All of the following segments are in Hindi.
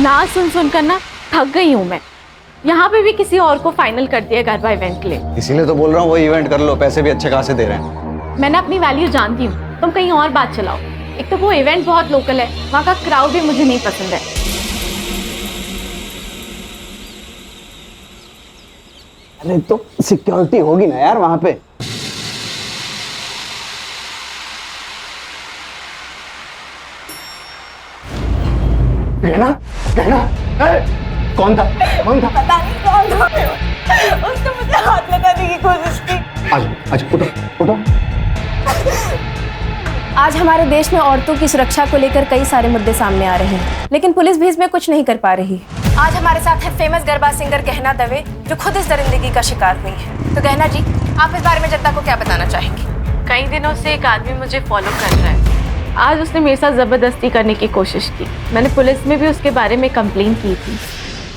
ना सुन सुनकर ना थक गई हूँ मैं। यहाँ पे भी किसी और को फाइनल कर दिया गरबा इवेंट के लिए। इसीलिए तो बोल रहा हूँ वही इवेंट कर लो, पैसे भी अच्छे खासे दे रहे हैं। मैं ना अपनी वैल्यू जानती हूँ, तुम कहीं और बात चलाओ। एक तो वो इवेंट बहुत लोकल है, वहाँ का क्राउड भी मुझे नहीं पसंद है। अरे तो सिक्योरिटी होगी ना यार वहाँ पे। रहना, कौन था? पता नहीं कौन था, उसने मुझे हाथ लगाने की कोशिश की। आज उठो। आज हमारे देश में औरतों की सुरक्षा को लेकर कई सारे मुद्दे सामने आ रहे हैं, लेकिन पुलिस भी इसमें कुछ नहीं कर पा रही। आज हमारे साथ है फेमस गरबा सिंगर गहना दवे, जो खुद इस दरिंदगी का शिकार हुई है। तो गहना जी, आप इस बारे में जनता को क्या बताना चाहेंगी? कई दिनों से एक आदमी मुझे फॉलो कर रहा है। आज उसने मेरे साथ जबरदस्ती करने की कोशिश की। मैंने पुलिस में भी उसके बारे में कंप्लेन की थी।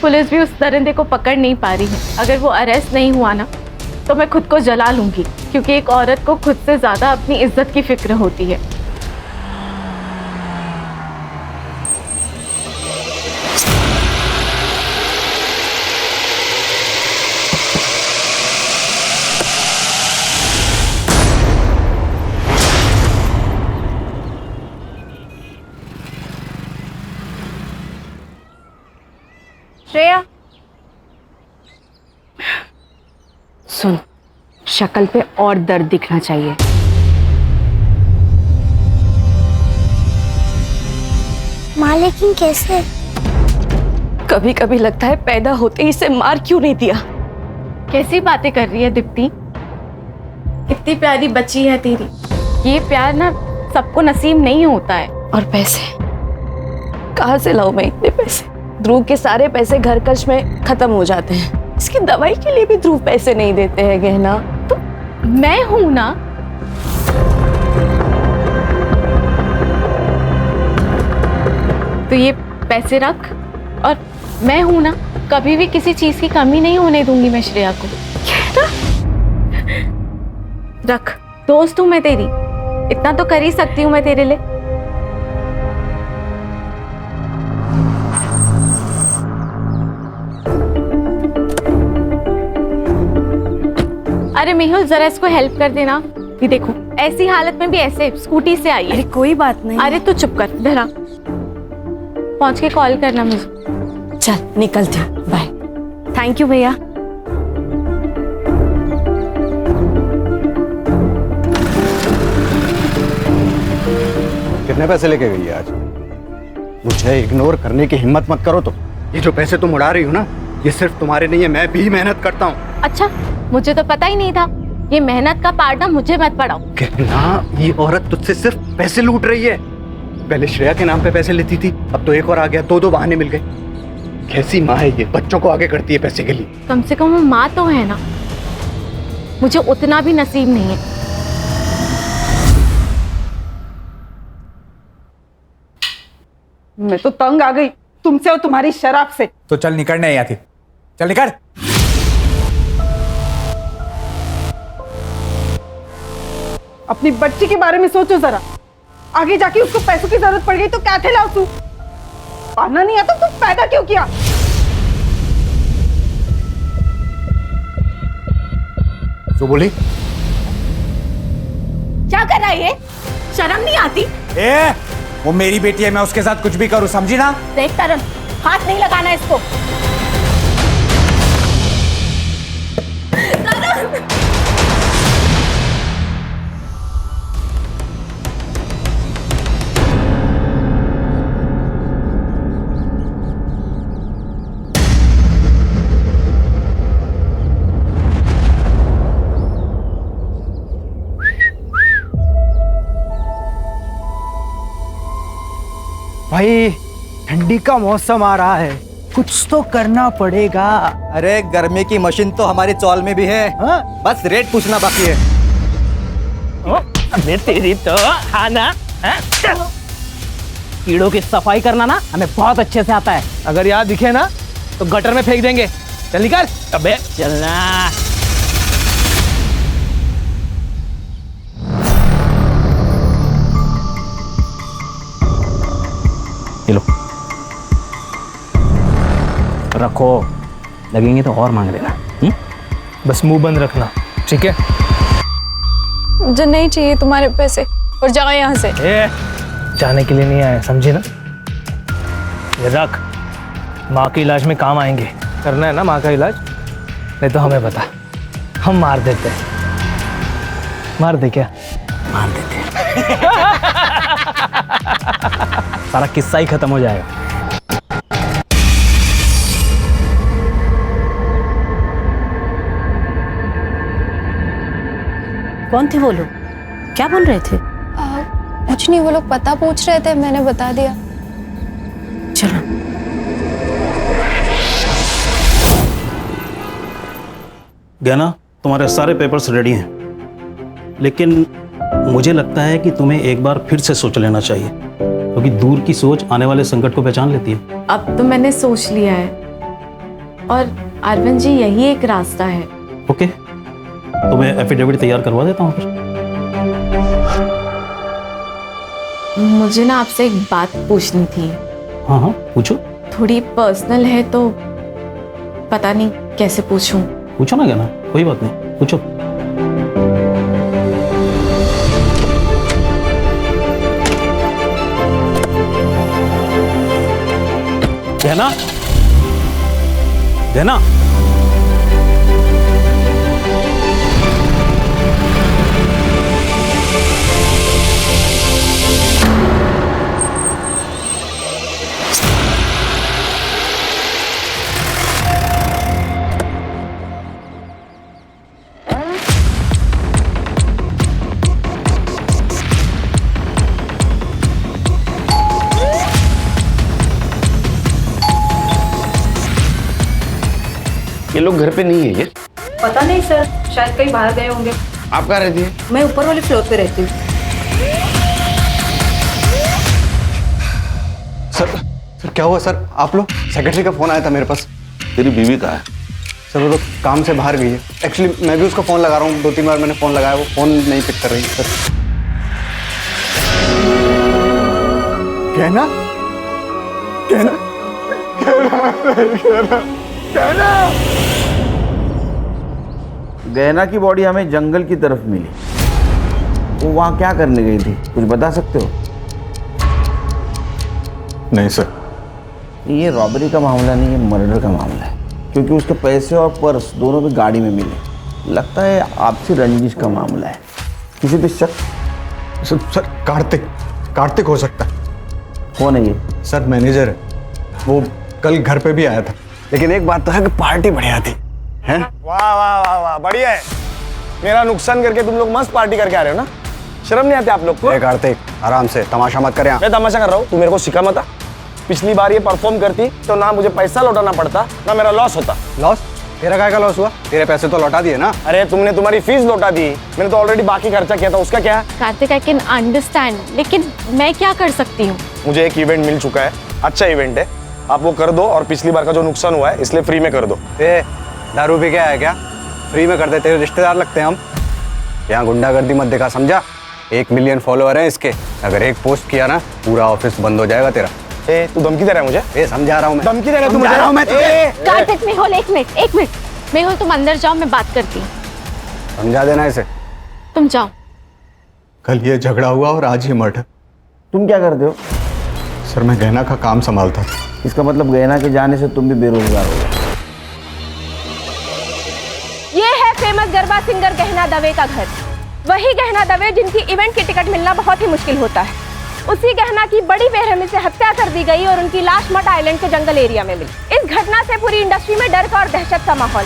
पुलिस भी उस दरिंदे को पकड़ नहीं पा रही है। अगर वो अरेस्ट नहीं हुआ ना, तो मैं खुद को जला लूंगी, क्योंकि एक औरत को खुद से ज्यादा अपनी इज्जत की फिक्र होती है। श्रेया, सुन, शक्ल पे और दर्द दिखना चाहिए। माँ लेकिन कैसे? कभी कभी लगता है पैदा होते ही इसे मार क्यों नहीं दिया। कैसी बातें कर रही है दीप्ति? कितनी प्यारी बच्ची है तेरी। ये प्यार ना सबको नसीब नहीं होता है। और पैसे कहाँ से लाऊं मैं इतने पैसे? ध्रुव के सारे पैसे घर खर्च में खत्म हो जाते हैं। इसकी दवाई के लिए भी ध्रुव पैसे नहीं देते हैं गहना। तो मैं हूं ना। तो ये पैसे रख, और मैं हूं ना, कभी भी किसी चीज की कमी नहीं होने दूंगी मैं श्रेया को। रख, दोस्त हूं मैं तेरी, इतना तो कर ही सकती हूँ मैं तेरे लिए। अरे मेहुल, जरा इसको हेल्प कर देना। ये देखो, ऐसी हालत में भी ऐसे स्कूटी से आई है। अरे कोई बात नहीं। अरे तू चुप कर, धरा। पहुंच के कॉल करना मुझे। चल निकलती हूँ, बाय। थैंक यू भैया। कितने पैसे लेके गई है आज? मुझे इग्नोर करने की हिम्मत मत करो। तो ये जो पैसे तुम उड़ा रही हो ना, ये सिर्फ तुम्हारे नहीं है, मैं भी मेहनत करता हूँ। अच्छा, मुझे तो पता ही नहीं था। ये मेहनत का पार्ट ना मुझे मत पड़ाओ। कहना, ये औरत तुझसे सिर्फ पैसे लूट रही है। पहले श्रेया के नाम पे पैसे लेती थी, अब तो एक और आ गया। दो बहाने मिल गए। कैसी माँ है ये, बच्चों को आगे करती है पैसे के लिए। कम से कम वो माँ तो है ना। मुझे उतना भी नसीब नहीं है। मैं तो तंग आ गई तुमसे और तुम्हारी शराब से। तो चल निकल, नहीं आती, चल निकल। अपनी बच्ची के बारे में सोचो जरा। आगे जाके उसको पैसों की जरूरत पड़ गई तो क्या ठेलाओ तू? पाना नहीं आता तो पैदा क्यों किया? जो बोली? क्या कर रहा है ये? शर्म नहीं आती? ए, वो मेरी बेटी है, मैं उसके साथ कुछ भी करूं, समझी ना? देख तरन, हाथ नहीं लगाना इसको। भाई ठंडी का मौसम आ रहा है, कुछ तो करना पड़ेगा। अरे गर्मी की मशीन तो हमारी चौल में भी है। हाँ? बस रेट पूछना बाकी है। अबे तेरी तो खाना कीड़ों की सफाई करना ना हमें बहुत अच्छे से आता है। अगर यहाँ दिखे ना तो गटर में फेंक देंगे। चल निकल। अबे चलना। ये लो। रखो, लगेंगे तो और मांग लेना। बस मुंह बंद रखना, ठीक है? मुझे नहीं चाहिए तुम्हारे पैसे, और जाओ यहाँ से। ए, जाने के लिए नहीं आए, समझी ना? ये रख, माँ के इलाज में काम आएंगे। करना है ना माँ का इलाज? नहीं तो हमें बता, हम मार देते। मार दे क्या? मार देते। सारा किस्सा ही खत्म हो जाएगा। कौन थे वो लोग? क्या बोल रहे थे? कुछ नहीं, वो लोग पता पूछ रहे थे, मैंने बता दिया। चलो। गहना, तुम्हारे सारे पेपर्स रेडी हैं, लेकिन मुझे लगता है कि तुम्हें एक बार फिर से सोच लेना चाहिए, क्योंकि दूर की सोच आने वाले संकट को पहचान लेती है। अब तो मैंने सोच लिया है, और अरविंद जी यही एक रास्ता है। ओके, तो मैं एफिडेविट तैयार करवा देता हूँ फिर। मुझे ना आपसे एक बात पूछनी थी। हाँ हाँ, पूछो। थोड़ी पर्सनल है तो पता नहीं कैसे पूछूं। पूछो ना गहना, कोई बात नहीं, पूछो। गहना, गहना, ये लोग घर पे नहीं है। ये पता नहीं सर, शायद कहीं बाहर गए होंगे। आप कहाँ रहती है? मैं ऊपर वाले फ्लोर पे रहती हूँ। सर क्या हुआ सर? आप लोग, सेक्रेटरी का फोन आया था मेरे पास। तेरी बीवी कहाँ है? सर वो तो काम से बाहर गई है। एक्चुअली मैं भी उसको फोन लगा रहा हूँ, 2-3 बार मैंने फोन लगाया, वो फोन नहीं पिक कर रही सर। कहना कहना गहना की बॉडी हमें जंगल की तरफ मिली। वो वहां क्या करने गई थी, कुछ बता सकते हो? नहीं सर, ये रॉबरी का मामला नहीं है, मर्डर का मामला है, क्योंकि उसके पैसे और पर्स दोनों भी गाड़ी में मिले। लगता है आपसी रंजिश का मामला है। किसी पे शक? सर कार्तिक हो सकता है। कौन है ये? सर मैनेजर है, वो कल घर पे भी आया था। लेकिन एक बात तो है कि पार्टी बढ़िया थी, हैं? वाह वाह वाह वाह, बढ़िया है। मेरा नुकसान करके तुम लोग मस्त पार्टी करके आ रहे हो ना? शर्म नहीं आती आप लोग को? कार्तिक आराम से, तमाशा मत कर। मैं तमाशा कर रहा हूँ, तू मेरे को सिखा मत। पिछली बार ये परफॉर्म करती तो ना मुझे पैसा लौटाना पड़ता, ना मेरा लॉस होता। लॉस? तेरा काय का लॉस हुआ? तेरे पैसे तो लौटा दिए ना। अरे तुमने तुम्हारी फीस लौटा दी, मैंने तो ऑलरेडी बाकी खर्चा किया था, उसका क्या? कार्तिक, आई कैन अंडरस्टैंड, लेकिन मैं क्या कर सकती हूँ? मुझे एक इवेंट मिल चुका है, अच्छा इवेंट है, आप वो कर दो, और पिछली बार का जो नुकसान हुआ है इसलिए फ्री में कर दो। दारू पी के आया क्या? फ्री में कर देते, तेरे रिश्तेदार लगते हैं हम। यहाँ गुंडागर्दी मत दिखा, समझा? 1 मिलियन फॉलोअर हैं इसके, अगर एक पोस्ट किया ना पूरा ऑफिस बंद हो जाएगा तेरा। तू धमकी दे रहा है मुझे? समझा रहा हूँ मैं। धमकी दे रहा है तू? समझा रहा हूँ मैं तुझे। कार्तिक, मेहुल एक मिनट, मेहुल तुम अंदर जाओ, मैं बात करती हूँ। समझा देना इसे। तुम जाओ। कल ये झगड़ा हुआ और आज ये मर्डर। तुम क्या करते हो? सर मैं गहना का काम संभालता था। इसका मतलब गहना के जाने से तुम भी बेरोजगार हो गए। ये है फेमस गरबा सिंगर गहना दवे का घर। वही गहना दवे जिनकी इवेंट की टिकट मिलना बहुत ही मुश्किल होता है। उसी गहना की बड़ी बेरहमी से हत्या कर दी गई और उनकी लाश मट आइलैंड के जंगल एरिया में मिली। इस घटना से पूरी इंडस्ट्री में डर का और दहशत का माहौल।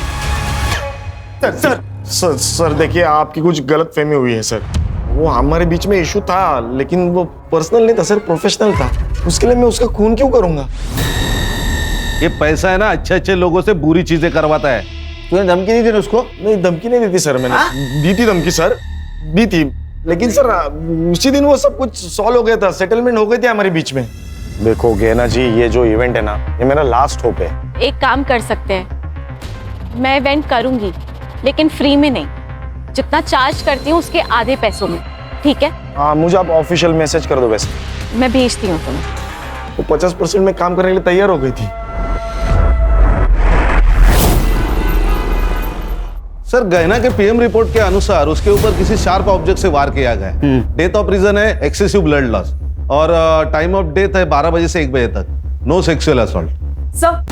सर देखिए, आपकी कुछ गलत फहमी हुई है सर। वो हमारे बीच में इशू था, लेकिन वो पर्सनल नहीं था सर, प्रोफेशनल था। उसके लिए मैं उसका खून क्यों करूंगा? ये पैसा है ना, अच्छे लोगों से बुरी चीजें करवाता है। तूने धमकी नहीं दी उसको? नहीं, धमकी नहीं दी थी सर मैंने। दी थी धमकी सर, दी थी, लेकिन सर उसी दिन वो सब कुछ सॉल्व हो गया था, सेटलमेंट हो गई थी हमारे बीच में। देखो गहना जी, ये जो इवेंट है ना, ये मेरा लास्ट होप है। एक काम कर सकते हैं, मैं इवेंट करूंगी लेकिन फ्री में नहीं, जितना चार्ज करती हूँ उसके आधे पैसों में, ठीक है? हाँ, मुझे आप ऑफिशियल मैसेज कर दो। वैसे मैं भेजती हूँ तुम्हें। वो 50% में काम करने के लिए तैयार हो गई थी। सर गहना के पीएम रिपोर्ट के अनुसार उसके ऊपर किसी शार्प ऑब्जेक्ट से वार किया गया है। डेथ ऑफ रीजन है एक्सेसिव ब्लड लॉस और टाइम ऑफ डेथ है 12 बजे से 1 बजे तक। No sexual assault. सर,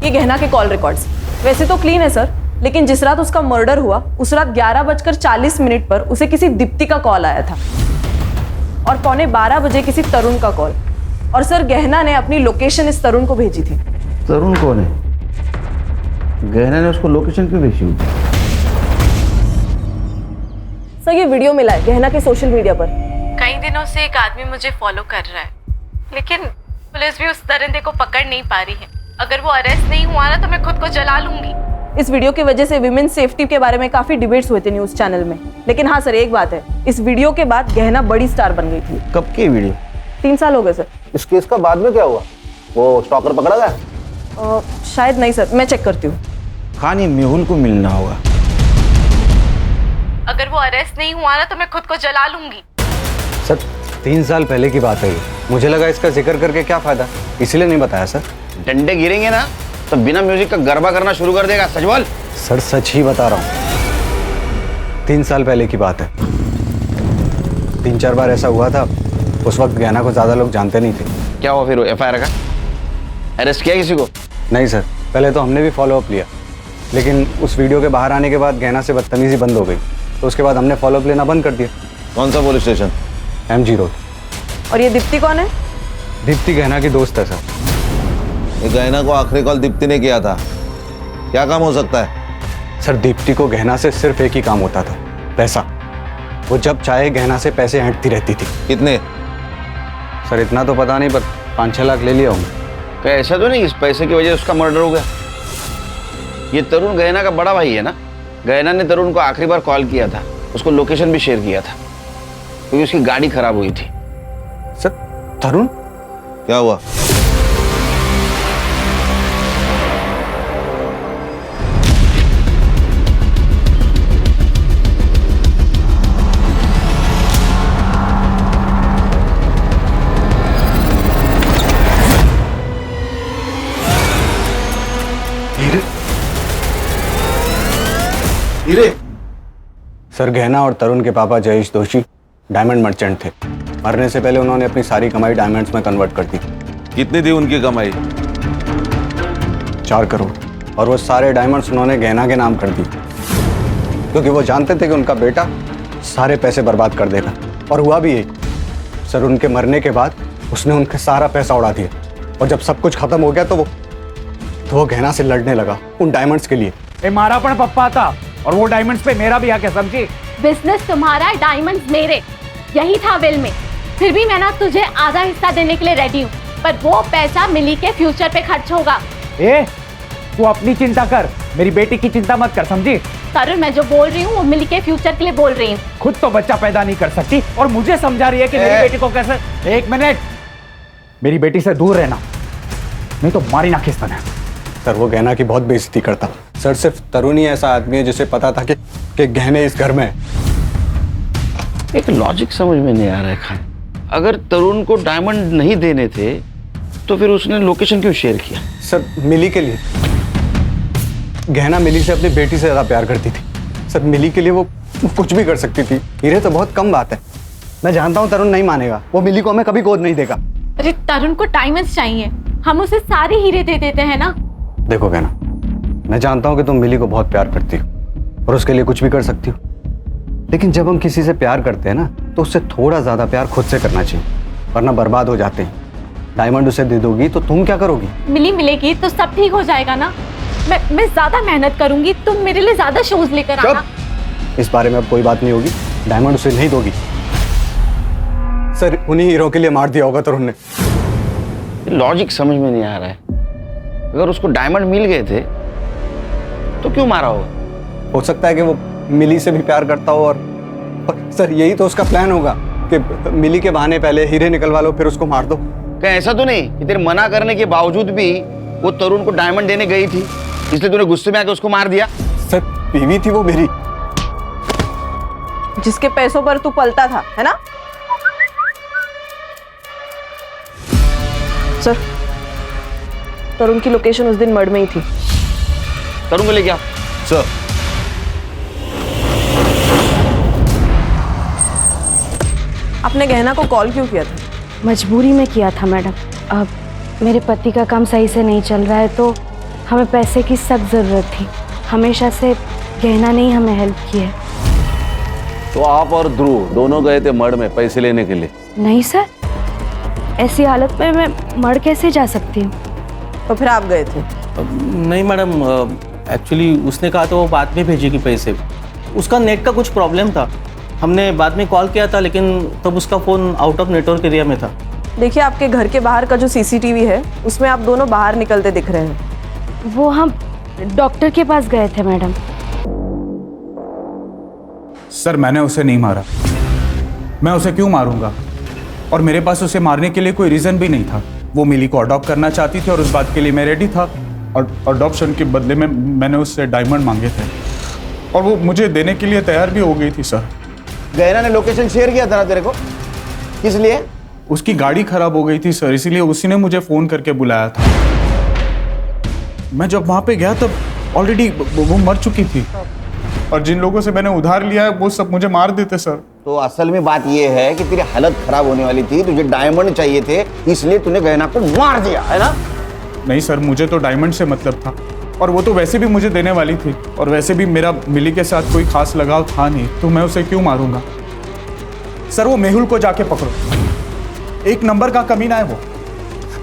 ये गहना के कॉल रिकॉर्ड्स वैसे तो क्लीन है सर, लेकिन जिस रात उसका मर्डर हुआ उस रात 11:40 पर उसे किसी दीप्ति का कॉल आया था और 11:15 बजे किसी तरुण का कॉल। और सर गहना ने अपनी लोकेशन इस तरुण को भेजी थी। तरुण कौन है? गहना ने उसको लोकेशन क्यों भेजी हुई? सर ये वीडियो मिला है गहना के सोशल मीडिया पर। कई दिनों से एक आदमी मुझे फॉलो कर रहा है, लेकिन पुलिस भी उस दरिंदे को पकड़ नहीं पा रही है। अगर वो अरेस्ट नहीं हुआ ना तो मैं खुद को जला लूंगी। इस वीडियो की वजह से विमेन सेफ्टी के बारे में काफी डिबेट्स हुए थे न्यूज चैनल में, लेकिन हाँ सर एक बात है, इस वीडियो के बाद गहना बड़ी स्टार बन गई थी। कब की वीडियो? 3 साल हो गए सर। इस केस का बाद में क्या हुआ? वो स्टॉकर पकड़ा गया? शायद नहीं सर, मैं चेक करती हूँ। खानी मेहुल को मिलना होगा। अगर वो अरेस्ट नहीं हुआ ना तो मैं खुद को जला लूंगी। सर 3 साल पहले की बात है ये, मुझे लगा इसका जिक्र करके क्या फायदा, इसीलिए नहीं बताया सर। डंडे गिरेंगे ना तो बिना म्यूजिक का गरबा करना शुरू कर देगा। सच बोल। सर सच ही बता रहा हूँ, 3 साल पहले की बात है। 3-4 बार ऐसा हुआ था। उस वक्त गहना को ज़्यादा लोग जानते नहीं थे। क्या हुआ फिर? FIR का अरेस्ट किया किसी को? नहीं सर, पहले तो हमने भी फॉलोअप लिया, लेकिन उस वीडियो के बाहर आने के बाद गहना से बदतमीजी बंद हो गई, तो उसके बाद हमने फॉलोअप लेना बंद कर दिया। कौन सा पुलिस स्टेशन? MG road. और ये दीप्ति कौन है? दीप्ति गहना की दोस्त है सर। ये गहना को आखिरी कॉल दीप्ति ने किया था। क्या काम हो सकता है? सर दीप्ति को गहना से सिर्फ एक ही काम होता था, पैसा। वो जब चाहे गहना से पैसे ऐंठती रहती थी। कितने? सर इतना तो पता नहीं, पर 5-6 लाख ले लिया हूँ। क्या ऐसा तो नहीं इस पैसे की वजह से उसका मर्डर हो गया? ये तरुण गहना का बड़ा भाई है ना? गहना ने तरुण को आखिरी बार कॉल किया था, उसको लोकेशन भी शेयर किया था, क्योंकि उसकी गाड़ी खराब हुई थी। सर तरुण? क्या हुआ? हीरे? सर गहना और तरुण के पापा जयेश दोषी डायमंड मर्चेंट थे। मरने से पहले उन्होंने अपनी सारी कमाई डायमंड्स में कन्वर्ट कर दी। कितनी थी उनकी कमाई? 4 करोड़। और वो सारे डायमंड्स उन्होंने गहना के नाम कर दी, क्योंकि वो जानते थे कि उनका बेटा सारे पैसे बर्बाद कर देगा। और हुआ भी यही। सर उनके मरने के बाद उसने उनका सारा पैसा उड़ा दिया, और जब सब कुछ खत्म हो गया तो वो गहना से लड़ने लगा उन डायमंड्स के लिए। मारा पण पप्पा था और वो डायमंड्स पे मेरा भी हक है, समझी? बिजनेस तुम्हारा, डायमंड्स मेरे, यही था विल में। फिर भी मैं ना तुझे आधा हिस्सा देने के लिए रेडी हूँ, पर वो पैसा मिली के फ्यूचर पे खर्च होगा। तू अपनी चिंता कर, मेरी बेटी की चिंता मत कर, समझी? तरुण मैं जो बोल रही हूँ वो मिली के फ्यूचर के लिए बोल रही हूँ। खुद तो बच्चा पैदा नहीं कर सकती और मुझे समझा रही है कि मेरी बेटी को कैसे। 1 मिनट, मेरी बेटी से दूर रहना, नहीं तो मारी ना खिस्ता है। सर वो गहना की बहुत बेइज्जती करता। सर सिर्फ तरुण ही ऐसा आदमी है जिसे पता था कि गहने इस घर में है। एक लॉजिक समझ में नहीं आ रहा है खान। अगर तरुण को डायमंड नहीं देने थे तो फिर उसने लोकेशन क्यों शेयर किया? सर मिली के लिए। गहना मिली से अपनी बेटी से ज्यादा प्यार करती थी। सर मिली के लिए वो कुछ भी कर सकती थी। हीरे तो बहुत कम बात है। मैं जानता हूँ तरुण नहीं मानेगा, वो मिली को हमें कभी गोद नहीं देगा। अरे तरुण को डायमंड्स चाहिए, हम उसे सारे हीरे दे देते हैं ना। देखो गहना, मैं जानता हूँ कि तुम मिली को बहुत प्यार करती हो और उसके लिए कुछ भी कर सकती हो, लेकिन जब हम किसी से प्यार करते हैं ना तो उससे थोड़ा ज्यादा प्यार खुद से करना चाहिए, वरना बर्बाद हो जाते हैं। डायमंड उसे दे दोगी तो तुम क्या करोगी? मिली मिलेगी तो सब ठीक हो जाएगा ना। मैं ज्यादा मेहनत करूंगी, तुम मेरे लिए ज्यादा शोज लेकर आना। इस बारे में अब कोई बात नहीं होगी। डायमंड उसे नहीं दोगी। सर उन्हीं हीरो के लिए मार दिया होगा तरुण ने। लॉजिक समझ में नहीं आ रहा है। अगर उसको डायमंड मिल गए थे तो क्यों मारा होगा? हो सकता है कि वो मिली से भी प्यार करता हो और सर यही तो उसका प्लान होगा कि मिली के बहाने पहले हीरे निकलवा लो फिर उसको मार दो। क्या ऐसा तो नहीं कि तेरे मना करने के बावजूद भी वो तरुण को डायमंड देने गई थी, इसलिए तूने गुस्से में आके उसको मार दिया? सर बीवी थी वो मेरी, जिसके पैसों पर तू पलता था, है ना? सर तरुण की लोकेशन उस दिन मर्ड में ही थी। तरुण को लेके आओ। सर आपने गहना को कॉल क्यों किया था? मजबूरी में किया था मैडम। अब मेरे पति का काम सही से नहीं चल रहा है तो हमें पैसे की सख्त ज़रूरत थी। हमेशा से गहना ने ही हमें हेल्प की है। तो आप और ध्रुव दोनों गए थे मड़ में पैसे लेने के लिए? नहीं सर, ऐसी हालत में मैं मड़ कैसे जा सकती हूँ? तो फिर आप गए थे? नहीं मैडम, एक्चुअली उसने कहा तो वो बाद में भेजेगी पैसे। उसका नेट का कुछ प्रॉब्लम था, हमने बाद में कॉल किया था लेकिन तब उसका phone out of network area में था। देखिए, आपके घर के बाहर का जो सीसीटीवी है उसमें आप दोनों बाहर निकलते दिख रहे हैं। वो हम डॉक्टर के पास गए थे मैडम। सर मैंने उसे नहीं मारा। मैं उसे क्यों मारूंगा? और मेरे पास उसे मारने के लिए कोई रीज़न भी नहीं था। वो मिली को अडॉप्ट करना चाहती थी और उस बात के लिए मैं रेडी था। और अडॉप्शन के बदले में मैंने उससे डायमंड मांगे थे और वो मुझे देने के लिए तैयार भी हो गई थी सर। गहना ने लोकेशन शेयर किया था ना तेरे को, किस लिए? उसकी गाड़ी खराब हो गई थी सर, इसीलिए उसी ने मुझे फ़ोन करके बुलाया था। मैं जब वहाँ पे गया तब ऑलरेडी वो मर चुकी थी और जिन लोगों से मैंने उधार लिया है वो सब मुझे मार देते सर। तो असल में बात यह है कि तेरी हालत खराब होने वाली थी, तुझे डायमंड चाहिए थे, इसलिए तूने गहना को मार दिया, है ना? नहीं सर, मुझे तो डायमंड से मतलब था और वो तो वैसे भी मुझे देने वाली थी और वैसे भी मेरा मिली के साथ कोई खास लगाव था नहीं, तो मैं उसे क्यों मारूंगा? सर वो मेहुल को जाके पकड़ो, एक नंबर का कमीना है वो।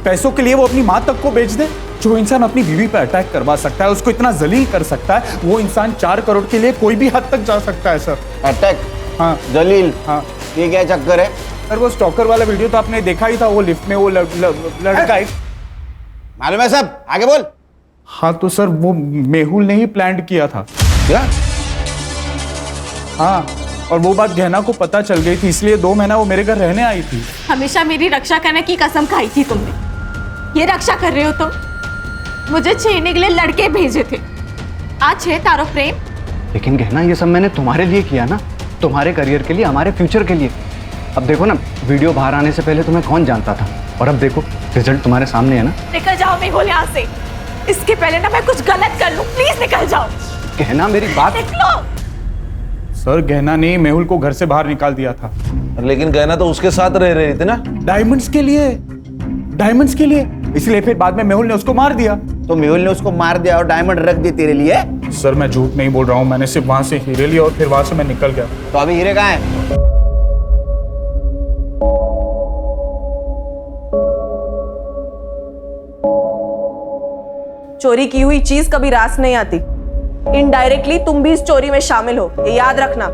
पैसों के लिए वो अपनी माँ तक को बेच दे। जो इंसान अपनी बीवी पर अटैक करवा सकता है, उसको इतना जलील कर सकता है, वो इंसान 4 करोड़ के लिए कोई भी हद तक जा सकता है सर। अटैक? हाँ जलील? हाँ। ये क्या चक्कर है? सर वो स्टॉकर वाला वीडियो तो आपने देखा ही था, वो लिफ्ट में वो लड़का एक मालूम है सब, आगे बोल। हाँ तो सर वो मेहुल ने ही प्लान किया था। क्या? हाँ, और वो बात गहना को पता चल गई थी, इसलिए 2 महीना वो मेरे घर रहने आई थी। हमेशा मेरी रक्षा करने की कसम खाई थी तुमने, ये रक्षा कर रहे हो तुम? मुझे छेड़ने के लिए लड़के भेजे थे, आज है तारो प्रेम। लेकिन गहना ये सब मैंने तुम्हारे लिए किया ना, तुम्हारे करियर के लिए, हमारे फ्यूचर के लिए। अब देखो ना, वीडियो बाहर आने से पहले तुम्हें कौन जानता था, और अब देखो रिजल्ट तुम्हारे सामने है ना। निकल जाओ मेहुल यहाँ से, इसके पहले ना मैं कुछ गलत कर लूं, प्लीज निकल जाओ। गहना मेरी बात। निकलो। सर गहना ने मेहुल को घर से बाहर निकाल दिया था। लेकिन गहना तो उसके साथ रह रही थी ना। डायमंड्स के लिए, डायमंड्स के लिए, इसलिए फिर बाद में मेहुल ने उसको मार दिया। तो मेहुल ने उसको मार दिया और डायमंड रख दिए तेरे लिए? सर मैं झूठ नहीं बोल रहा हूँ, मैंने सिर्फ वहां से हीरे लिए और फिर वहां से मैं निकल गया। तो अभी हीरे कहाँ हैं? चोरी की हुई चीज कभी रास नहीं आती। इनडायरेक्टली तुम भी इस चोरी में शामिल हो, ये याद रखना।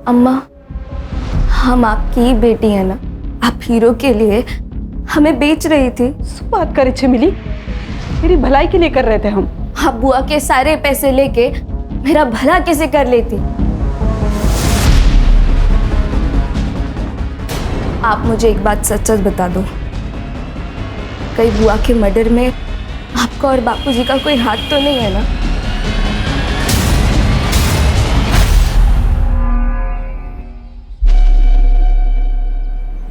अम्मा, हम आपकी ही बेटी है ना, आप हीरो के लिए हमें बेच रही थी। बात करे छे मिली, मेरी भलाई के लिए कर रहे थे हम। आप बुआ के सारे पैसे लेके मेरा भला कैसे कर लेती? आप मुझे एक बात सच सच बता दो, कहीं बुआ के मर्डर में आपका और बापूजी का कोई हाथ तो नहीं है ना?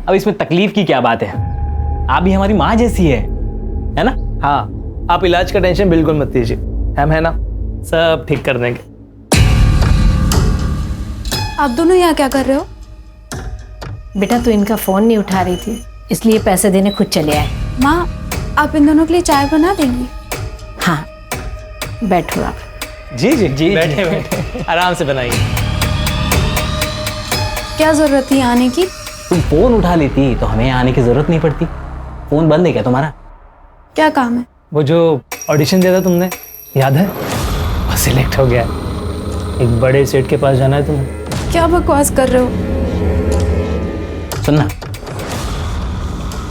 अब इसमें तकलीफ की क्या बात है? आप भी हमारी माँ जैसी है ना? हाँ, आप इलाज का टेंशन बिल्कुल मत लीजिए, हम है ना, सब ठीक कर देंगे। आप दोनों यहाँ क्या कर रहे हो? बेटा तू इनका फोन नहीं उठा रही थी, इसलिए पैसे देने खुद चले आए। माँ, आप इन दोनों के लिए चाय बना देंगी? हाँ, बैठो आप। जी जी जी, बैठे बैठे आराम से बनाइए। क्या जरूरत थी आने की? तुम फोन उठा लेती तो हमें आने की जरूरत नहीं पड़ती। फोन बंद है क्या तुम्हारा? क्या काम है? वो जो ऑडिशन दिया था तुमने, याद है? वो सिलेक्ट हो गया, एक बड़े सेट के पास जाना है तुम्हें। क्या बकवास कर रहे हो? सुनना,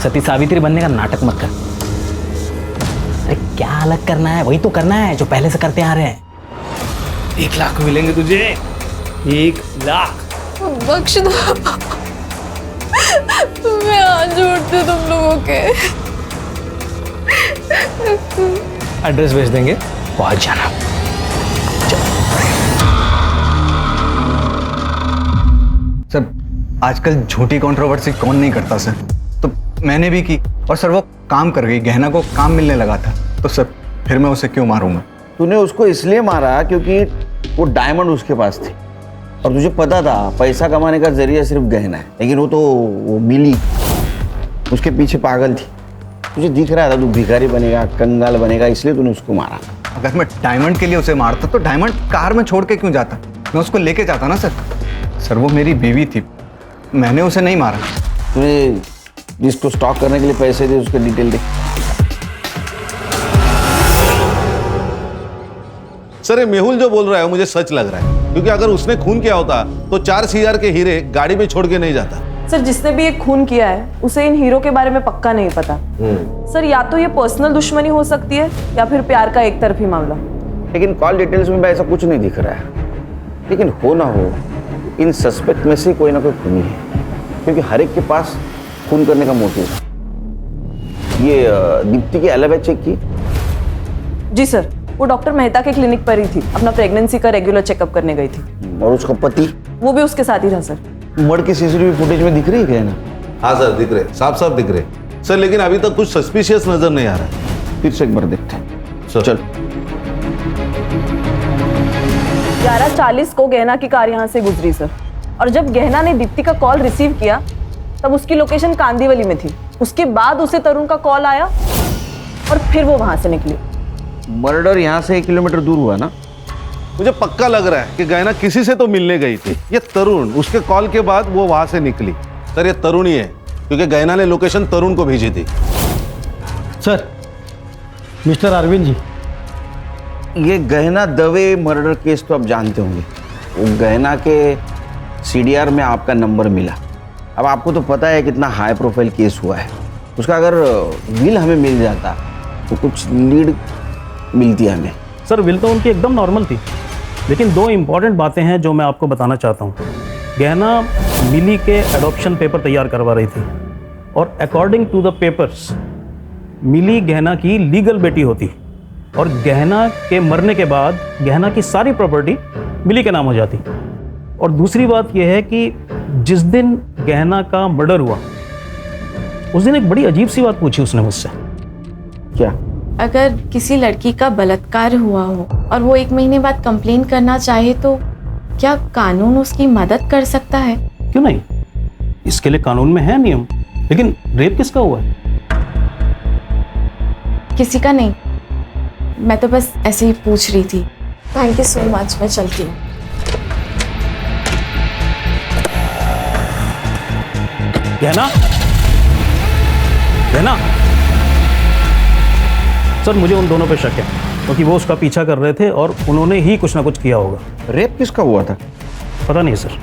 सती सावित्री बनने का नाटक मत कर। अरे क्या अलग करना है, वही तो करना है जो पहले से करते आ रहे हैं। 1 लाख मिलेंगे तुझे, 1 लाख। बख्श दो, मैं हाथ जोड़ती हूँ तुम लोगों के। एड्रेस भेज देंगे, पहुंच जाना। सर आजकल झूठी कंट्रोवर्सी कौन नहीं करता सर, तो मैंने भी की और सर वो काम कर गई, गहना को काम मिलने लगा था, तो सर फिर मैं उसे क्यों मारूंगा? तूने उसको इसलिए मारा क्योंकि वो डायमंड उसके पास थे और तुझे पता था पैसा कमाने का जरिया सिर्फ गहना है, लेकिन वो मिली उसके पीछे पागल थी। तुझे दिख रहा था तू भिखारी बनेगा, कंगाल बनेगा, इसलिए तूने उसको मारा। अगर मैं डायमंड के लिए उसे मारता तो डायमंड कार में छोड़ के क्यों जाता? मैं उसको लेके जाता ना सर। सर वो मेरी बीवी थी, मैंने उसे नहीं मारा। तूने जिसको स्टॉक करने के लिए पैसे दे उसके डिटेल दे। सर ये मेहुल जो बोल रहा है मुझे सच लग रहा है, क्योंकि अगर उसने खून किया होता तो 4 CR के हीरे गाड़ी में छोड़ के नहीं जाता। सर जिसने भी ये खून किया है उसे इन हीरो के बारे में पक्का नहीं पता। सर या तो ये पर्सनल दुश्मनी हो सकती है या फिर प्यार का एक तरफी मामला। लेकिन कॉल डिटेल्स में ऐसा कुछ नहीं दिख रहा है। लेकिन हो ना हो इन सस्पेक्ट में से कोई ना कोई खूनी है, क्योंकि हर एक के पास खून करने का मोटिव है। ये दीप्ति की एलिबी चेक की? जी सर, वो डॉक्टर मेहता के क्लिनिक पर ही थी, अपना प्रेगनेंसी का रेगुलर चेकअप करने गई थी। और उसका पति? वो भी उसके साथ ही था सर। मर्ड की सीसीटीवी फुटेज में दिख रही है ना? हाँ सर दिख रहे, साफ साफ दिख रहे सर, लेकिन अभी तक कुछ सस्पिशियस नजर नहीं आ रहा है। फिर से एक बार देखते हैं सर। चल। 11:40 को गहना की कार यहाँ से गुजरी सर, और जब गहना ने दीप्ति का कॉल रिसीव किया तब उसकी लोकेशन कांदीवली में थी। उसके बाद उसे तरुण का कॉल आया और फिर वो वहां से निकली। मर्डर यहाँ से 1 किलोमीटर दूर हुआ ना? मुझे पक्का लग रहा है कि गहना किसी से तो मिलने गई थी। ये तरुण, उसके कॉल के बाद वो वहां से निकली। सर ये तरुण ही है, क्योंकि गहना ने लोकेशन तरुण को भेजी थी। सर मिस्टर अरविंद जी, ये गहना दवे मर्डर केस तो आप जानते होंगे। वो गहना के CDR में आपका नंबर मिला। अब आपको तो पता है कितना हाई प्रोफाइल केस हुआ है। उसका अगर विल हमें मिल जाता तो कुछ लीड मिलती है हमें। सर विल तो उनकी एकदम नॉर्मल थी, लेकिन 2 इम्पॉर्टेंट बातें हैं जो मैं आपको बताना चाहता हूँ। गहना मिली के एडॉप्शन पेपर तैयार करवा रही थी और अकॉर्डिंग टू द पेपर्स मिली गहना की लीगल बेटी होती और गहना के मरने के बाद गहना की सारी प्रॉपर्टी मिली के नाम हो जाती। और दूसरी बात यह है कि जिस दिन गहना का मर्डर हुआ उस दिन एक बड़ी अजीब सी बात पूछी उसने मुझसे। क्या? अगर किसी लड़की का बलात्कार हुआ हो और वो 1 महीने बाद कंप्लेन करना चाहे तो क्या कानून उसकी मदद कर सकता है? क्यों नहीं, इसके लिए कानून में है नियम। लेकिन रेप किसका हुआ है? किसी का नहीं, मैं तो बस ऐसे ही पूछ रही थी। थैंक यू सो मच, मैं चलती हूँ। गहना, गहना। सर मुझे उन दोनों पे शक है, क्योंकि वो उसका पीछा कर रहे थे और उन्होंने ही कुछ ना कुछ किया होगा। रेप किसका हुआ था? पता नहीं सर।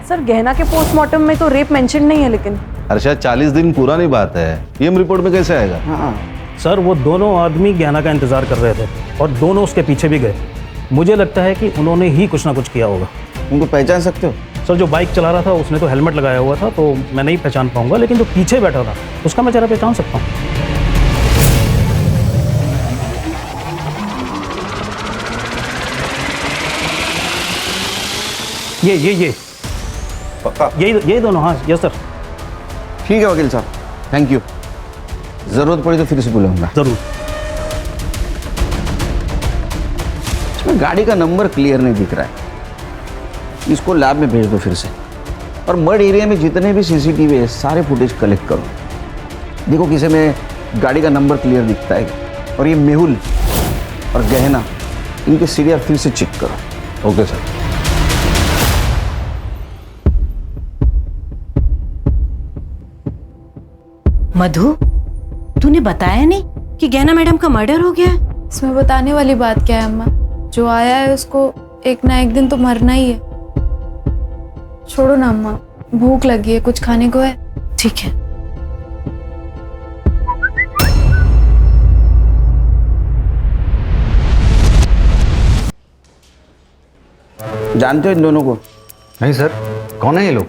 सर गहना के पोस्टमार्टम में तो रेप मेंशन नहीं है, लेकिन अर्षद 40 दिन पुरानी बात है, पीएम रिपोर्ट में कैसे आएगा? हाँ सर वो दोनों आदमी गहना का इंतजार कर रहे थे और दोनों उसके पीछे भी गए। मुझे लगता है कि उन्होंने ही कुछ ना कुछ किया होगा। उनको पहचान सकते हो? सर जो बाइक चला रहा था उसने तो हेलमेट लगाया हुआ था, तो मैं नहीं पहचान पाऊंगा, लेकिन जो पीछे बैठा था उसका मैं जरा पहचान सकता हूँ। ये पक्का? यही दोनों। हाँ यस सर। ठीक है वकील साहब, थैंक यू। जरूरत पड़ी तो फिर से बुलाऊंगा। जरूर। इसमें गाड़ी का नंबर क्लियर नहीं दिख रहा है, इसको लैब में भेज दो फिर से। और मर्ड एरिया में जितने भी CCTV है सारे फुटेज कलेक्ट करो। देखो किसी में गाड़ी का नंबर क्लियर दिखता है। और ये मेहुल और गहना, इनके CDR फिर से चेक करो। Okay sir. मधु, तूने बताया नहीं कि गहना मैडम का मर्डर हो गया है? इसमें बताने वाली बात क्या है अम्मा? जो आया है उसको एक ना एक दिन तो मरना ही है। छोड़ो ना अम्मा, भूख लगी है, कुछ खाने को है? ठीक है। जानते हो इन दोनों को? नहीं सर, कौन है ये लोग?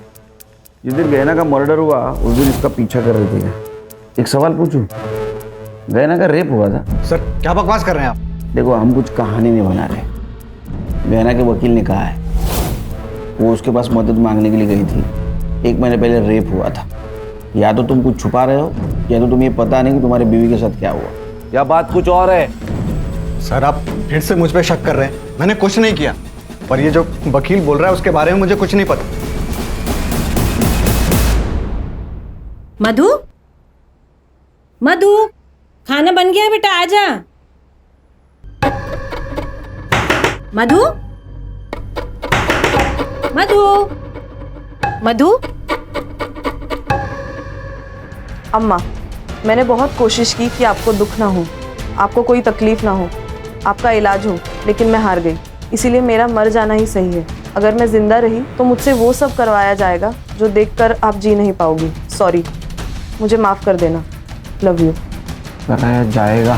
जिस दिन गहना का मर्डर हुआ उस दिन इसका पीछा कर रहे थे। एक सवाल पूछूं, गहना का रेप हुआ था? सर क्या बकवास कर रहे हैं आप? देखो हम कुछ कहानी नहीं बना रहे। गहना के वकील ने कहा है वो उसके पास मदद मांगने के लिए गई थी। 1 महीने पहले रेप हुआ था। या तो तुम कुछ छुपा रहे हो या तो तुम्हें पता नहीं कि तुम्हारे बीवी के साथ क्या हुआ। या बात कुछ और है। सर आप फिर से मुझ पे शक कर रहे हैं। मैंने कुछ नहीं किया, पर ये जो वकील बोल रहा है उसके बारे में मुझे कुछ नहीं पता। मधु, मधु, खाना बन गया बेटा, आजा। मधु, मधु, मधु। अम्मा, मैंने बहुत कोशिश की कि आपको दुख ना हो, आपको कोई तकलीफ ना हो, आपका इलाज हो, लेकिन मैं हार गई। इसीलिए मेरा मर जाना ही सही है। अगर मैं जिंदा रही तो मुझसे वो सब करवाया जाएगा जो देखकर आप जी नहीं पाओगी। सॉरी, मुझे माफ कर देना। Love you. कराया जाएगा?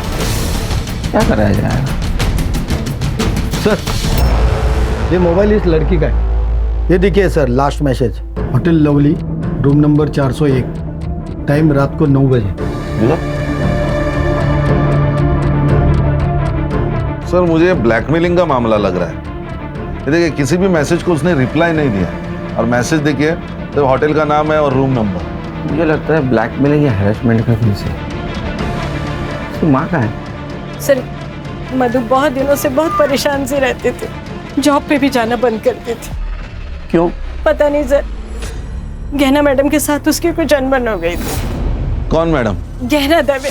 क्या कराया जाएगा? सर, ये मोबाइल इस लड़की का है। ये देखिए sir, last message, hotel lovely, room number 401, time रात को 9 बजे। सर मुझे ब्लैकमेलिंग का मामला लग रहा है। ये देखिए, किसी भी मैसेज को उसने रिप्लाई नहीं दिया, और मैसेज देखिए तो होटल का नाम है और रूम नंबर। मुझे लगता है ब्लैकमेलिंग या हैरेसमेंट का केस है। उसकी माँ का है। सर, मधु बहुत दिनों से बहुत परेशान से रहते थे, जॉब पे भी जाना बंद करते थे। क्यों? पता नहीं सर, गहना मैडम के साथ उसकी कुछ अनबन हो गई थी। कौन मैडम? गहना दवे,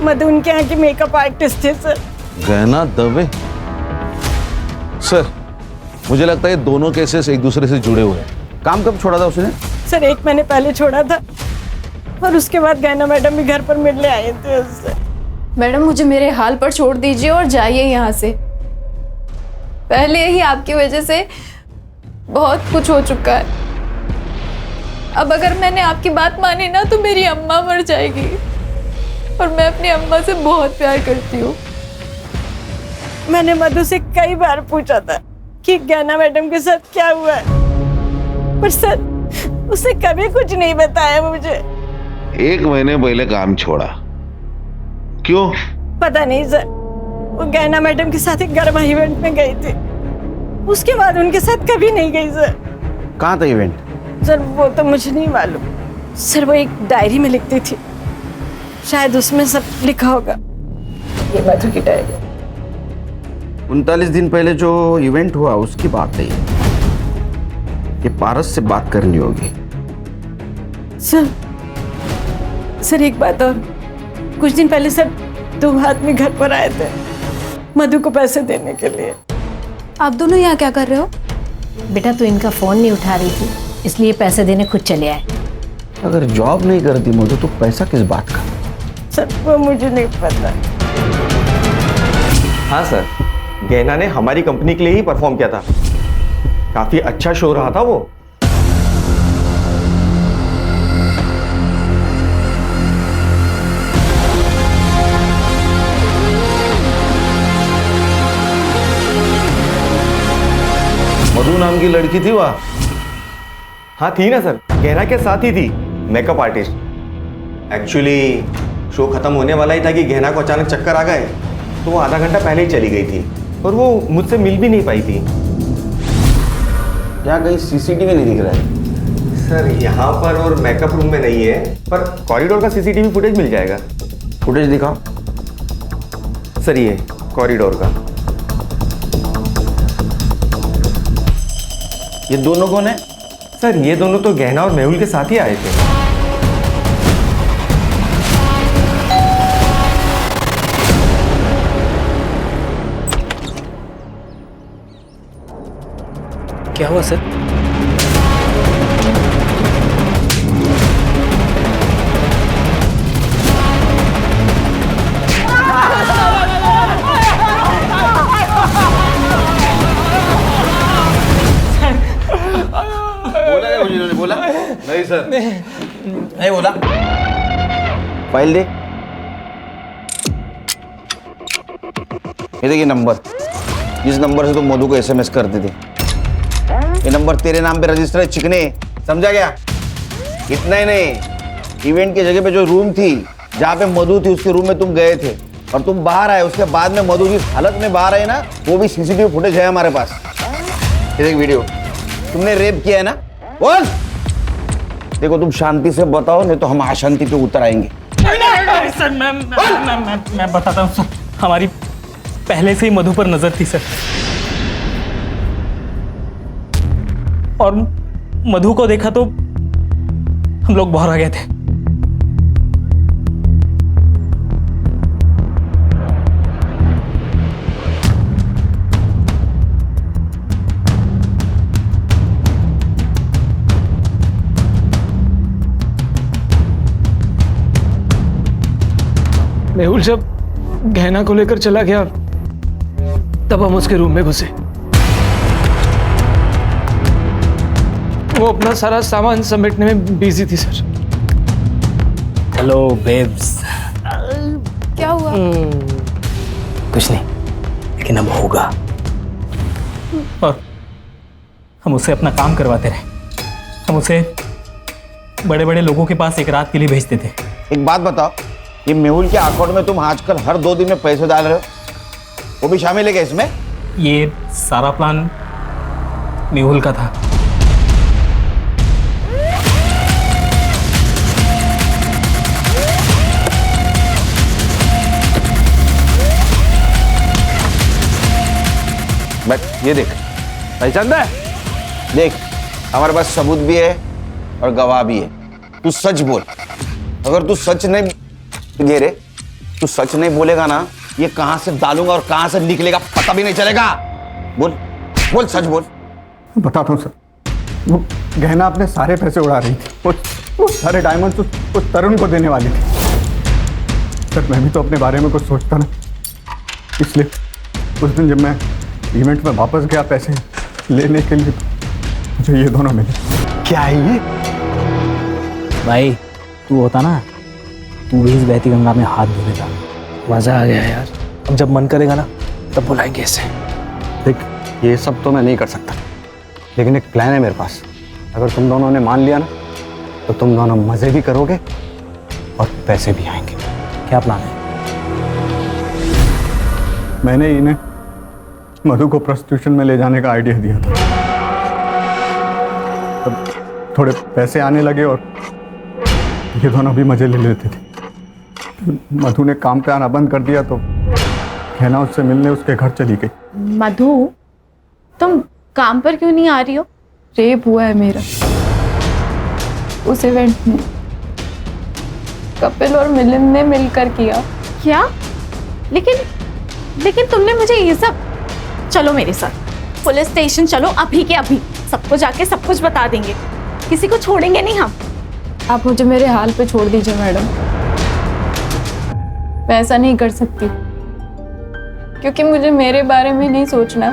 मधु उनके यहाँ के मेकअप आर्टिस्ट थे सर। गहना दवे? सर मुझे लगता है ये दोनों केसेस एक दूसरे से जुड़े हुए हैं। काम कब छोड़ा था उसने? सर 1 महीने पहले छोड़ा था, और उसके बाद गहना मैडम भी घर पर मिलने आए थे उससे। मैडम मुझे मेरे हाल पर छोड़ दीजिए और जाइए यहाँ से। पहले ही आपकी वजह से बहुत कुछ हो चुका है। अब अगर मैंने आपकी बात मानी ना तो मेरी अम्मा मर जाएगी, और मैं अपनी अम्मा से बहुत प्यार करती हूँ। मैंने मधु से कई बार पूछा था कि गहना मैडम के साथ क्या हुआ है, पर सर उसने कभी कुछ नहीं बताया मुझे। 1 महीने पहले काम छोड़ा, क्यों? पता नहीं सर, वो गहना मैडम के साथ एक गरबा इवेंट में गई थी, उसके बाद उनके साथ कभी नहीं गई सर। कहाँ था इवेंट? सर वो तो मुझे नहीं मालूम सर, वो एक डायरी में लिखती थी, शायद उसमें सब लिखा होगा। ये मधु की डायरी। 39 दिन पहले जो इवेंट हुआ उसकी बात है ये पारस से बात करनी होगी। सर एक बात और, कुछ दिन पहले सर 2 आदमी घर पर आए थे मधु को पैसे देने के लिए। आप दोनों यहाँ क्या कर रहे हो? बेटा तू इनका फोन नहीं उठा रही थी, इसलिए पैसे देने खुद चले आए। अगर जॉब नहीं करती मधु तो पैसा किस बात का? सर वो मुझे नहीं पता। हाँ सर, गहना ने हमारी कंपनी के लिए ही परफॉर्म किया था, काफी अच्छा शो रहा था वो। मधु नाम की लड़की थी वहाँ? हाँ थी ना सर, गहना के साथ ही थी, मेकअप आर्टिस्ट। एक्चुअली शो खत्म होने वाला ही था कि गहना को अचानक चक्कर आ गए, तो वो आधा घंटा पहले ही चली गई थी, और वो मुझसे मिल भी नहीं पाई थी। क्या कहीं सीसीटीवी नहीं दिख रहा है? सर यहाँ पर और मेकअप रूम में नहीं है, पर कॉरिडोर का सीसीटीवी फुटेज मिल जाएगा। फुटेज दिखाओ। सर ये कॉरिडोर का। ये दोनों कौन है? सर ये दोनों तो गहना और मेहुल के साथ ही आए थे। क्या हुआ सर? बोला क्या उन्होंने? बोला नहीं सर, नहीं बोला। फाइल दे। ये देखिए नंबर, जिस नंबर से तुम मधु को SMS करते थे, ये नंबर तेरे नाम पे रजिस्टर है चिकने, समझा गया? इतना ही नहीं, इवेंट की जगह पे जो रूम थी जहाँ पे मधु थी उसके रूम में तुम गए थे और तुम बाहर आए, उसके बाद में मधु जिस हालत में बाहर आए ना, वो भी CCTV फुटेज है हमारे पास। ये देख वीडियो, तुमने रेप किया है ना? बोल। देखो तुम शांति से बताओ, नहीं तो हम अशांति पे उतर आएंगे। सर मैं बताता हूँ सर, पहले से ही मधु पर नजर थी सर, और मधु को देखा तो हम लोग बाहर आ गए थे। मेहुल जब गहना को लेकर चला गया तब हम उसके रूम में घुसे। वो अपना सारा सामान समेटने में बिजी थी सर। Hello babes. क्या हुआ? कुछ नहीं, लेकिन अब होगा। और हम उसे अपना काम करवाते रहे। हम उसे बड़े बड़े लोगों के पास एक रात के लिए भेजते थे। एक बात बताओ, ये मेहुल के अकाउंट में तुम आजकल हर 2 दिन में पैसे डाल रहे हो, वो भी शामिल है क्या इसमें? ये सारा प्लान मेहुल का था। बट ये देख, पहचान है? देख, हमारे पास सबूत भी है और गवाह भी है। तू सच बोल। अगर तू सच नहीं रे, तू सच नहीं बोलेगा ना, ये कहां से डालूंगा और कहां से निकलेगा पता भी नहीं चलेगा। बोल बोल, सच बोल। बताता हूँ सर, वो गहना अपने सारे पैसे उड़ा रही थी। वो सारे डायमंड्स उस तरुण को देने वाली थी। सर मैं भी तो अपने बारे में कुछ सोचता ना, इसलिए उस दिन जब मैं इवेंट में वापस गया पैसे लेने के लिए, मुझे ये दोनों मिले। क्या है ये? भाई तू होता ना, तू भी इस बहती गंगा में हाथ धो देता। मजा आ गया यार। अब जब मन करेगा ना तब बुलाएंगे इसे। देख, ये सब तो मैं नहीं कर सकता, लेकिन एक प्लान है मेरे पास। अगर तुम दोनों ने मान लिया ना, तो तुम दोनों मजे भी करोगे और पैसे भी आएंगे। क्या प्लान है? मैंने इन्हें मधु को प्रोस्टिट्यूशन में ले जाने का आइडिया दिया था। तब थोड़े पैसे आने लगे और ये दोनों भी मजे ले लेते थे। मधु ने काम पे आना बंद कर दिया तो गहना उससे मिलने उसके घर चली गई। मधु, तुम काम पर क्यों नहीं आ रही हो? रेप हुआ है मेरा उस इवेंट में। कपिल और मिलिंद ने मिलकर किया। क्या? लेकिन तुमने मुझे ये सब। चलो मेरे साथ पुलिस स्टेशन चलो, अभी के अभी। सबको जाके सब कुछ बता देंगे, किसी को छोड़ेंगे नहीं हम। आप मुझे मेरे हाल पे छोड़ दीजिए मैडम। मैं ऐसा नहीं कर सकती, क्योंकि मुझे मेरे बारे में नहीं सोचना,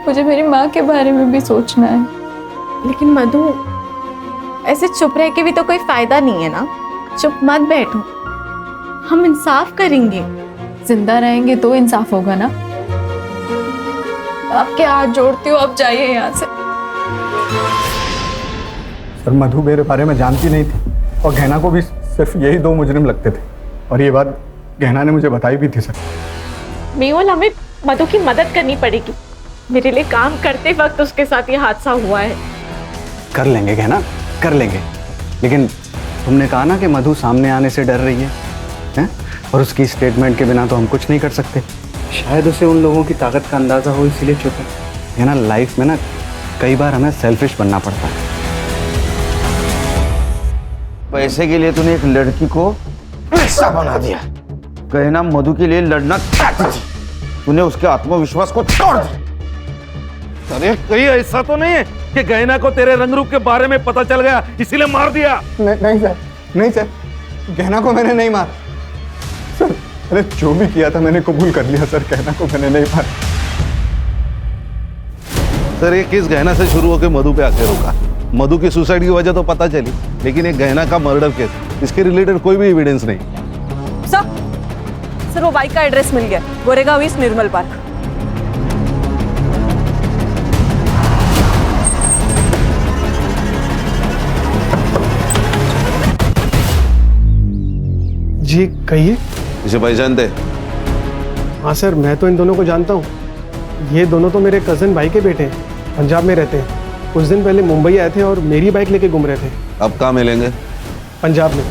मुझे मेरी माँ के बारे में भी सोचना है। लेकिन मधु, ऐसे चुप रह के भी तो कोई फायदा नहीं है ना। चुप मत बैठो, हम इंसाफ करेंगे। जिंदा रहेंगे तो इंसाफ होगा ना। आपके हाथ जोड़ती हूँ, आप जाइए यहाँ से। सर मधु मेरे बारे में जानती नहीं थी और गहना को भी सिर्फ यही 2 मुजरिम लगते थे, और ये बात गहना ने मुझे बताई भी थी। सर मेहुल, हमें मधु की मदद करनी पड़ेगी। मेरे लिए काम करते वक्त उसके साथ ये हादसा हुआ है। कर लेंगे गहना, कर लेंगे, लेकिन तुमने कहा ना कि मधु सामने आने से डर रही है, हैं? और उसकी स्टेटमेंट के बिना तो हम कुछ नहीं कर सकते। शायद उसे उन लोगों की ताकत का अंदाजा हो, इसीलिए चुप है ना। लाइफ में ना कई बार हमें सेल्फिश बनना पड़ता है। पैसे के लिए तूने एक लड़की को पैसा बना दिया। गहना मधु के लिए लड़ना चाहती थी, तूने उसके आत्मविश्वास को तोड़ दिया। अरे कहीं ऐसा तो नहीं है कि गहना को तेरे रंग रूप के बारे में पता चल गया इसीलिए मार दिया? नहीं सर, नहीं सर, गहना को मैंने नहीं मारा सर। अरे जो भी किया था मैंने कबूल कर लिया सर, गहना को मैंने नहीं मारा। सर ये केस गहना से शुरू होकर मधु पे आके रुका। मधु की सुसाइड की वजह तो पता चली, लेकिन एक गहना का मर्डर केस, इसके रिलेटेड कोई भी एविडेंस नहीं। सर वो बाइक का एड्रेस मिल गया, गोरेगांव ईस्ट निर्मल पार्क। जी कहिए। इसे पहचानते? हाँ सर, मैं तो इन दोनों को जानता हूँ। ये दोनों तो मेरे कज़न भाई के बेटे हैं, पंजाब में रहते हैं। कुछ दिन पहले मुंबई आए थे और मेरी बाइक लेके घूम रहे थे। अब कहाँ मिलेंगे? पंजाब में।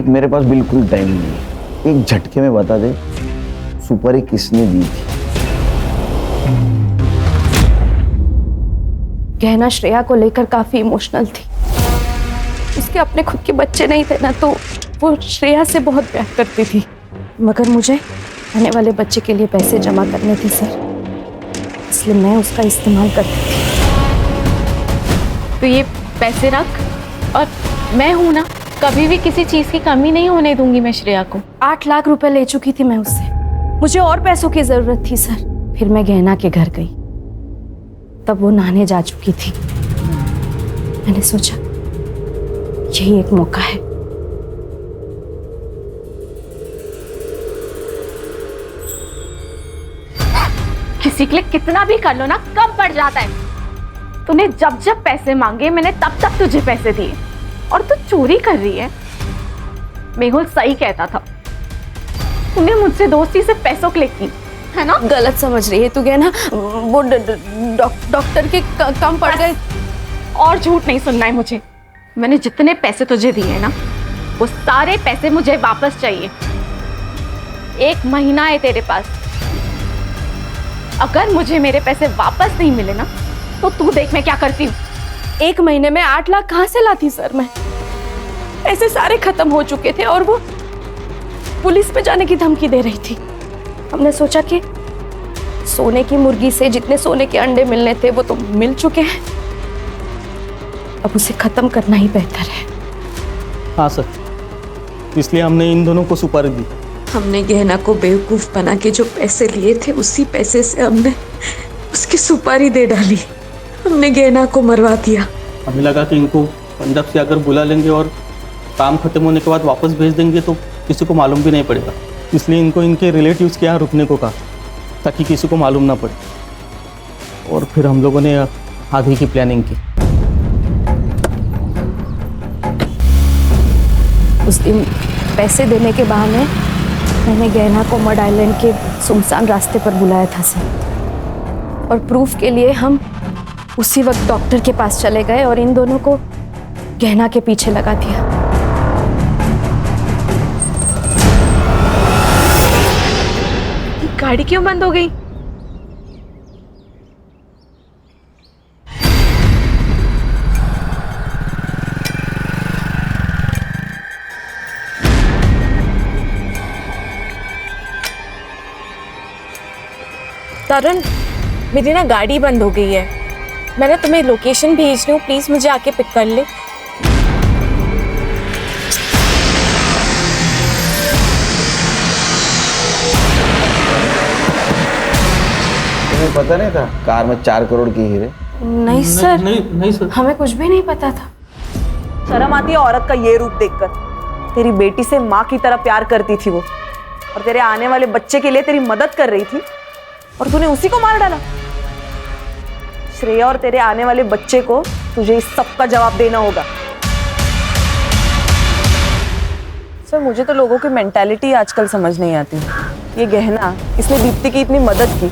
देख मेरे पास बिल्कुल टाइम नहीं है, एक झटके में बता दे सुपारी किसने दी थी? गहना श्रेया को लेकर काफी इमोशनल थी। उसके अपने खुद के बच्चे नहीं थे ना, तो वो श्रेया से बहुत प्यार करती थी। मगर मुझे आने वाले बच्चे के लिए पैसे जमा करने थे सर, इसलिए मैं उसका इस्तेमाल करती थी। तो ये पैसे रख, और मैं हूं ना, कभी भी किसी चीज की कमी नहीं होने दूंगी मैं श्रेया को। 8 लाख रुपए ले चुकी थी मैं उससे, मुझे और पैसों की जरूरत थी सर। फिर मैं गहना के घर गई, तब वो नहाने जा चुकी थी। मैंने सोचा यही एक मौका है। किसी के लिए कितना भी कर लो ना, कम पड़ जाता है। तूने जब जब पैसे मांगे मैंने तब तब तुझे पैसे दिए, और तू चोरी कर रही है। मेहुल सही कहता था, तूने मुझसे दोस्ती से पैसों के लिए की है ना। गलत समझ रही है तू गहना, वो डॉक्टर के कम पड़ गए। और झूठ नहीं सुनना है मुझे। मैंने जितने पैसे तुझे दिए हैं ना, वो सारे पैसे मुझे वापस चाहिए। 1 महीना है तेरे पास, अगर मुझे मेरे पैसे वापस नहीं मिले ना, तो तू देख मैं क्या करती हूँ। 1 महीने में 8 लाख कहाँ से लाती सर मैं? पैसे सारे खत्म हो चुके थे और वो पुलिस में जाने की धमकी दे रही थी। हमने सोचा कि सोने की मुर्गी से जितने सोने के अंडे मिलने थे वो तो मिल चुके हैं, अब उसे खत्म करना ही बेहतर है। हाँ सर, इसलिए हमने इन दोनों को सुपारी दी। हमने गहना को बेवकूफ बना के जो पैसे लिए थे, उसी पैसे से हमने उसकी सुपारी दे डाली। हमने गहना को मरवा दिया। हमें लगा कि इनको पंजाब से अगर बुला लेंगे और काम खत्म होने के बाद वापस भेज देंगे तो किसी को मालूम भी नहीं पड़ेगा, इसलिए इनको इनके रिलेटिव्स के यहाँ रुकने को कहा ताकि किसी को मालूम ना पड़े। और फिर हम लोगों ने आगे की प्लानिंग की। उस दिन पैसे देने के बहाने मैंने गहना को मड आइलैंड के सुनसान रास्ते पर बुलाया था सर, और प्रूफ के लिए हम उसी वक्त डॉक्टर के पास चले गए और इन दोनों को गहना के पीछे लगा दिया। गाड़ी क्यों बंद हो गई? तरुण, मेरी ना गाड़ी बंद हो गई है। मैंने तुम्हें लोकेशन भेज रही हूँ, प्लीज मुझे आके पिक कर ले। तुम्हें पता नहीं था कार में 4 करोड़ की हीरे? नहीं सर, नहीं सर, हमें कुछ भी नहीं पता था। शर्म आती है औरत का ये रूप देखकर। तेरी बेटी से माँ की तरह प्यार करती थी वो, और तेरे आने वाले बच्चे के लिए तेरी मदद कर रही थी, और तूने उसी को मार डाला। श्रेया और तेरे आने वाले बच्चे को तुझे इस सब का जवाब देना होगा। सर, मुझे तो लोगों की मेंटालिटी आजकल समझ नहीं आती। ये गहना, इसने दीप्ति की इतनी मदद की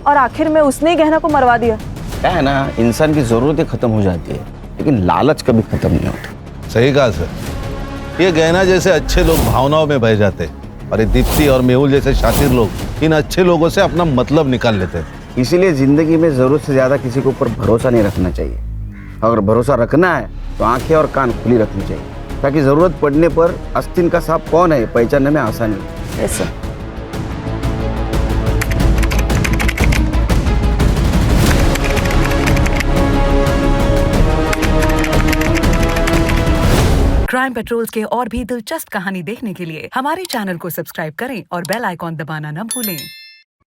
और आखिर में उसने ही गहना को मरवा दिया। क्या है ना, इंसान की जरूरतें खत्म हो जाती है, लेकिन लालच कभी खत्म नहीं होता। सही कहा सर। ये गहना जैसे अच्छे लोग भावनाओं में बह जाते, और ये दीप्ति और मेहुल जैसे शातिर लोग इन अच्छे लोगों से अपना मतलब निकाल लेते हैं। इसीलिए जिंदगी में जरूरत से ज्यादा किसी के ऊपर भरोसा नहीं रखना चाहिए। अगर भरोसा रखना है तो आंखें और कान खुली रखनी चाहिए, ताकि जरूरत पड़ने पर आस्तीन का सांप कौन है पहचानने में आसानी है। ऐसा क्राइम पेट्रोल्स के और भी दिलचस्प कहानी देखने के लिए हमारे चैनल को सब्सक्राइब करें और बेल आइकॉन दबाना न भूलें।